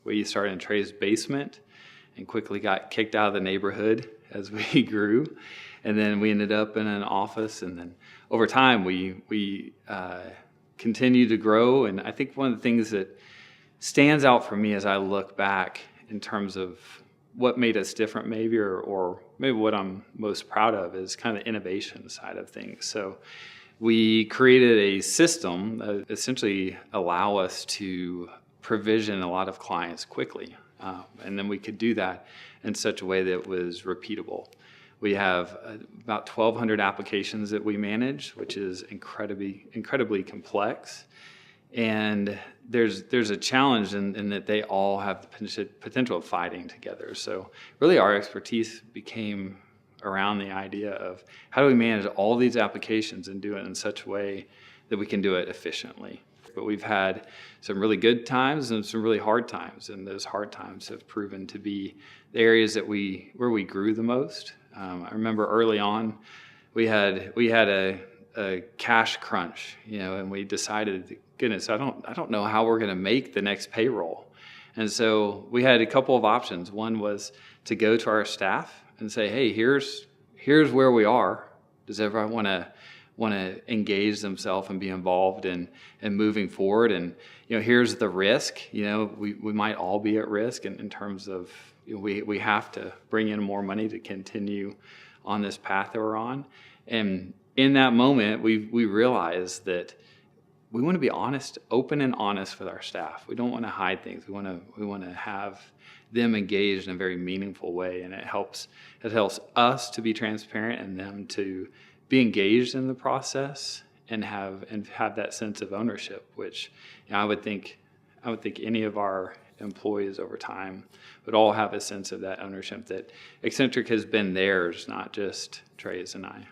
We started in Trey's basement and quickly got kicked out of the neighborhood as we grew. And then we ended up in an office, and then over time we continued to grow. And I think one of the things that stands out for me as I look back in terms of what made us different maybe, or maybe what I'm most proud of, is kind of the innovation side of things. So we created a system that essentially allow us to provision a lot of clients quickly. And then we could do that in such a way that was repeatable. We have about 1,200 applications that we manage, which is incredibly complex. And there's a challenge in that they all have the potential of fighting together. So really our expertise became around the idea of how do we manage all these applications and do it in such a way that we can do it efficiently. But we've had some really good times and some really hard times, and those hard times have proven to be the areas that where we grew the most. I remember early on we had a cash crunch, and we decided, goodness, I don't know how we're going to make the next payroll. And so we had a couple of options. One was to go to our staff and say, hey, here's where we are. Does everyone want to engage themselves and be involved in moving forward? And here's the risk. We might all be at risk in terms of we have to bring in more money to continue on this path that we're on. And in that moment, we realized that we want to be honest, open and honest with our staff. We don't want to hide things. We want to have them engaged in a very meaningful way, and it helps us to be transparent and them to be engaged in the process and have that sense of ownership, which I would think any of our employees over time would all have a sense of that ownership, that Xcentric has been theirs, not just Trey's and I.